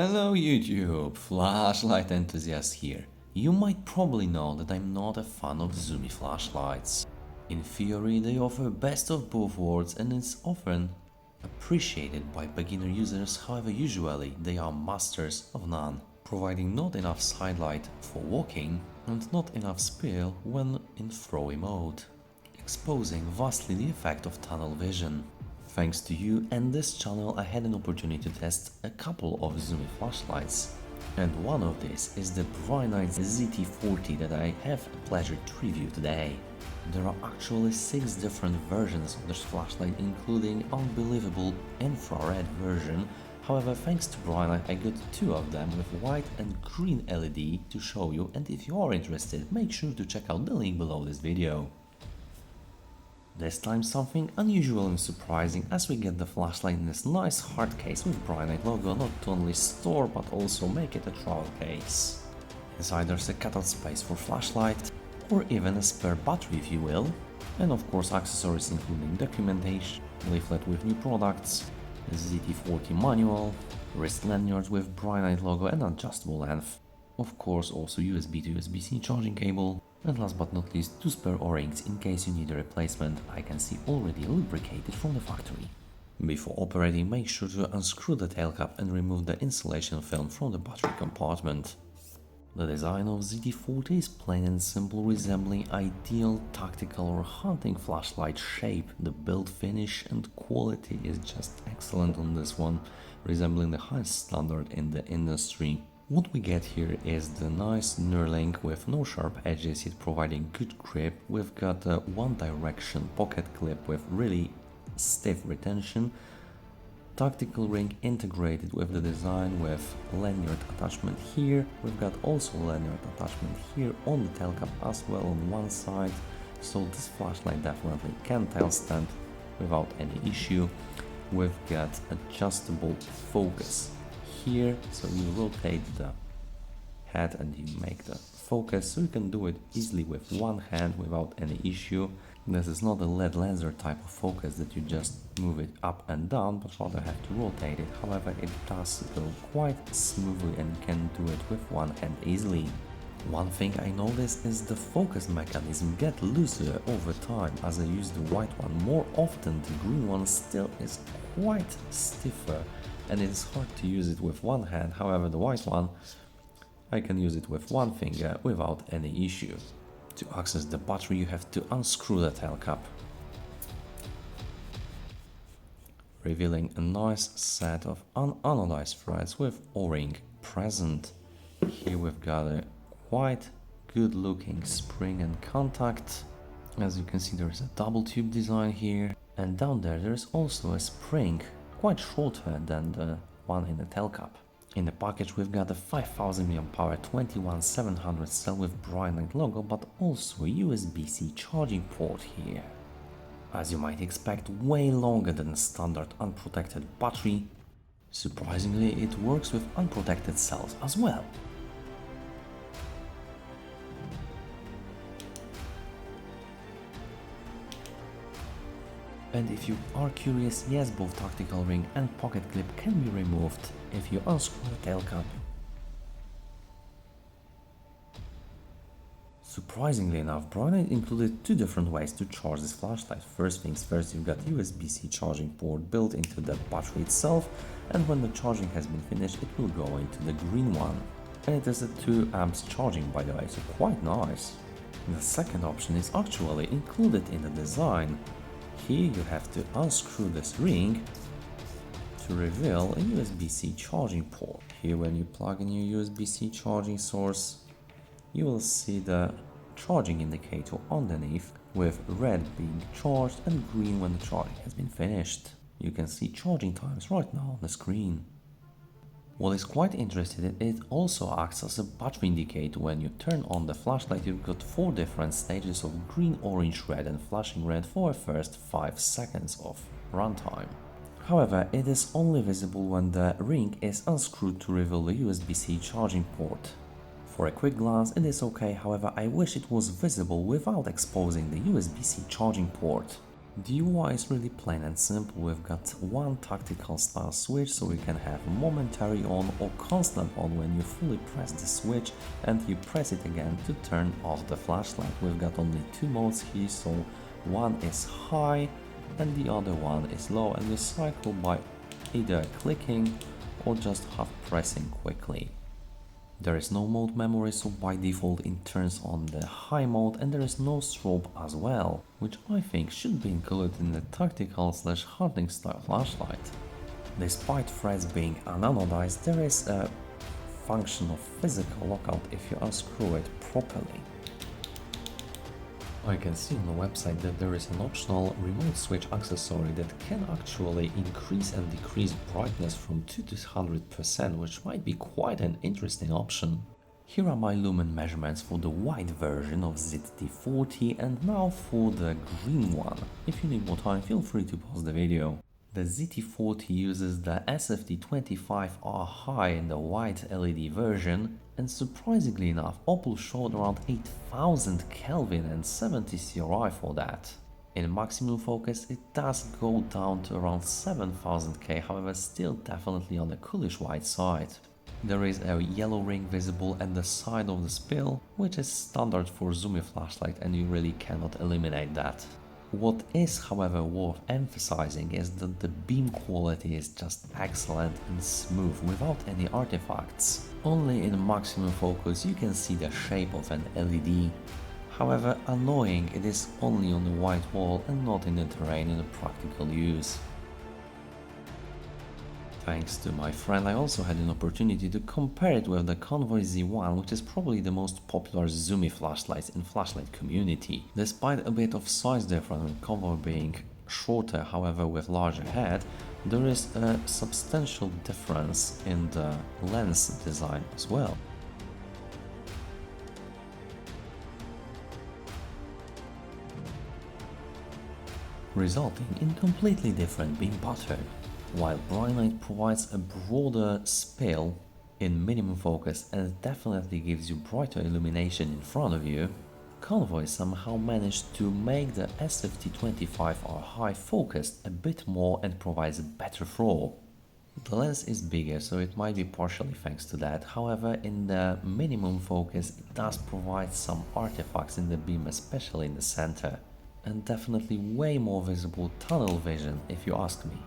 Hello YouTube, flashlight enthusiast here. You might probably know that I'm not a fan of zoomy flashlights. In theory, they offer best of both worlds and it's often appreciated by beginner users, however usually they are masters of none, providing not enough sidelight for walking and not enough spill when in throwy mode, exposing vastly the effect of tunnel vision. Thanks to you and this channel, I had an opportunity to test a couple of zoomy flashlights, and one of these is the Brinyte ZT40 that I have a pleasure to review today. There are actually 6 different versions of this flashlight, including unbelievable infrared version. However, thanks to Brinyte I got 2 of them with white and green LED to show you, and if you are interested, make sure to check out the link below this video. This time something unusual and surprising, as we get the flashlight in this nice hard case with Brinyte logo, not only store but also make it a travel case. Inside there's a cutout space for flashlight, or even a spare battery if you will, and of course accessories including documentation, leaflet with new products, ZT40 manual, wrist lanyards with Brinyte logo and adjustable length, of course also USB to USB-C charging cable, and last but not least 2 spare O-rings in case you need a replacement. I can see already lubricated from the factory. Before operating, make sure to unscrew the tail cap and remove the insulation film from the battery compartment. The design of ZT40 is plain and simple, resembling ideal tactical or hunting flashlight shape. The build finish and quality is just excellent on this one, resembling the highest standard in the industry. What we get here is the nice knurling with no sharp edges yet providing good grip. We've got a one direction pocket clip with really stiff retention, tactical ring integrated with the design with lanyard attachment here. We've got also lanyard attachment here on the tail cap as well on one side, so this flashlight definitely can tail stand without any issue. We've got adjustable focus here, so you rotate the head and you make the focus, so you can do it easily with one hand without any issue. This is not a LED laser type of focus that you just move it up and down, but rather have to rotate it. However, it does go quite smoothly and you can do it with one hand easily. One thing I noticed is the focus mechanism get looser over time. As I use the white one more often, the green one still is quite stiffer and it's hard to use it with one hand. However, the white one, I can use it with one finger without any issue. To access the battery, you have to unscrew the tail cap, revealing a nice set of unanodized threads with O-ring present. Here we've got a quite good looking spring and contact. As you can see, there is a double tube design here, and down there is also a spring, quite shorter than the one in the tail cap. In the package we've got a 5000 mAh 21700 cell with Brinyte logo, but also a USB-C charging port here. As you might expect, way longer than a standard unprotected battery. Surprisingly, it works with unprotected cells as well. And if you are curious, yes, both tactical ring and pocket clip can be removed if you unscrew the tail cap. Surprisingly enough, Brinyte included 2 different ways to charge this flashlight. First things first, you've got USB-C charging port built into the battery itself, and when the charging has been finished, it will go into the green one. And it is a 2 amps charging, by the way, so quite nice. The second option is actually included in the design. Here you have to unscrew this ring to reveal a USB-C charging port. Here when you plug in your USB-C charging source, you will see the charging indicator underneath, with red being charged and green when the charging has been finished. You can see charging times right now on the screen. What is quite interesting, it also acts as a battery indicator. When you turn on the flashlight, you've got 4 different stages of green, orange, red and flashing red for the first 5 seconds of runtime. However, it is only visible when the ring is unscrewed to reveal the USB-C charging port. For a quick glance it is okay, however I wish it was visible without exposing the USB-C charging port. The UI is really plain and simple. We've got one tactical style switch, so we can have momentary on or constant on when you fully press the switch and you press it again to turn off the flashlight. We've got only two modes here, so one is high and the other one is low, and you cycle by either clicking or just half pressing quickly. There is no mode memory, so by default it turns on the high mode, and there is no strobe as well, which I think should be included in the tactical/hunting style flashlight. Despite threads being unanodized, there is a function of physical lockout if you unscrew it properly. I can see on the website that there is an optional remote switch accessory that can actually increase and decrease brightness from 2 to 100%, which might be quite an interesting option. Here are my lumen measurements for the white version of ZT40 and now for the green one. If you need more time, feel free to pause the video. The ZT40 uses the SFT25R high in the white LED version, and surprisingly enough, Opal showed around 8000 Kelvin and 70 CRI for that. In maximum focus it does go down to around 7000 K, however still definitely on the coolish white side. There is a yellow ring visible at the side of the spill, which is standard for zoomy flashlight and you really cannot eliminate that. What is, however, worth emphasizing is that the beam quality is just excellent and smooth without any artifacts. Only in maximum focus you can see the shape of an LED. However, annoying, it is only on the white wall and not in the terrain in practical use. Thanks to my friend, I also had an opportunity to compare it with the Convoy Z1, which is probably the most popular zoomy flashlights in flashlight community. Despite a bit of size difference with Convoy being shorter, however with larger head, there is a substantial difference in the lens design as well. Resulting in completely different beam pattern. While Brinyte provides a broader spill in minimum focus and definitely gives you brighter illumination in front of you, Convoy somehow managed to make the SFT25R high focused a bit more and provides a better throw. The lens is bigger, so it might be partially thanks to that. However, in the minimum focus it does provide some artifacts in the beam, especially in the center, and definitely way more visible tunnel vision if you ask me.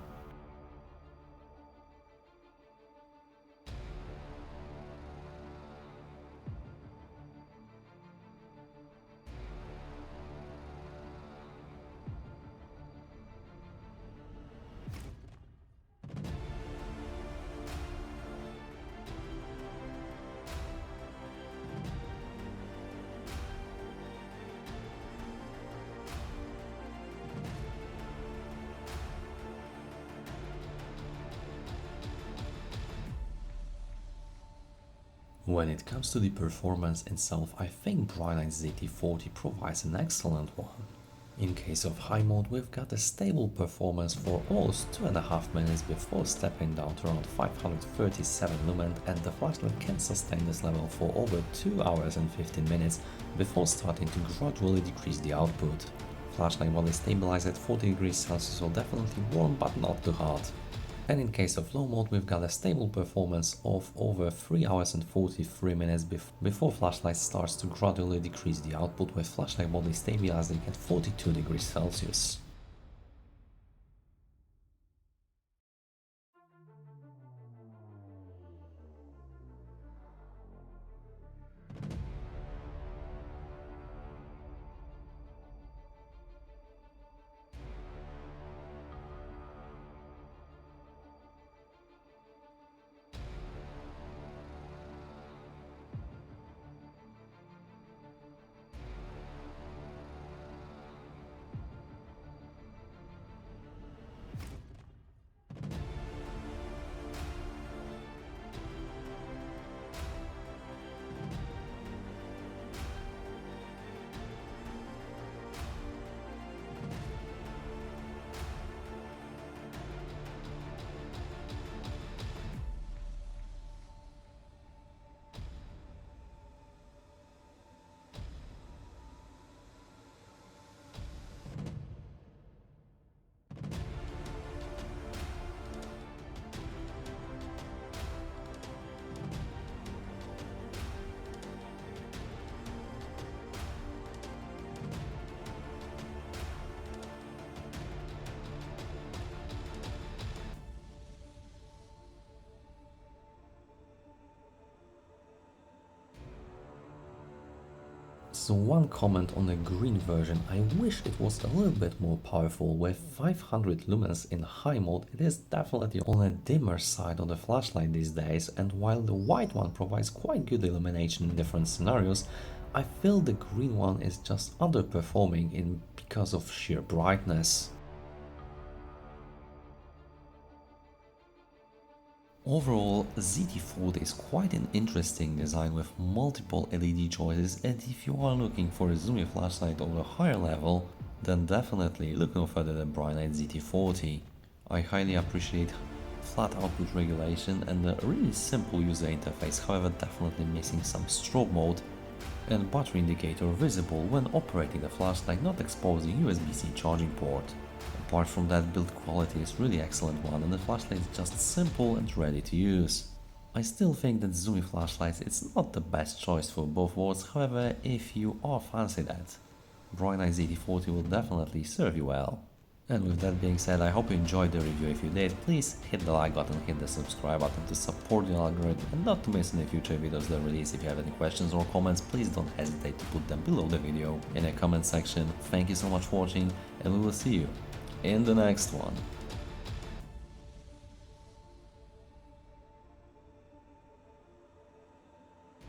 When it comes to the performance itself, I think Brinyte ZT40 provides an excellent one. In case of high mode, we've got a stable performance for almost 2.5 minutes before stepping down to around 537 lumen, and the flashlight can sustain this level for over 2 hours and 15 minutes before starting to gradually decrease the output. Flashlight body stabilized at 40 degrees Celsius, so definitely warm but not too hot. And in case of low mode, we've got a stable performance of over 3 hours and 43 minutes before flashlight starts to gradually decrease the output, with flashlight body stabilizing at 42 degrees Celsius. So one comment on the green version, I wish it was a little bit more powerful. With 500 lumens in high mode, it is definitely on the dimmer side of the flashlight these days, and while the white one provides quite good illumination in different scenarios, I feel the green one is just underperforming because of sheer brightness. Overall, ZT40 is quite an interesting design with multiple LED choices, and if you are looking for a zoomy flashlight on a higher level, then definitely look no further than Brinyte ZT40. I highly appreciate flat output regulation and a really simple user interface, however definitely missing some strobe mode and battery indicator visible when operating the flashlight, not exposing USB-C charging port. Apart from that, build quality is really excellent one, and the flashlight is just simple and ready to use. I still think that zoomy flashlights it's not the best choice for both worlds, however if you are fancy that, Brinyte ZT40 will definitely serve you well. And with that being said, I hope you enjoyed the review. If you did, please hit the like button, hit the subscribe button to support the algorithm and not to miss any future videos that release. If you have any questions or comments, please don't hesitate to put them below the video in the comment section. Thank you so much for watching, and we will see you in the next one.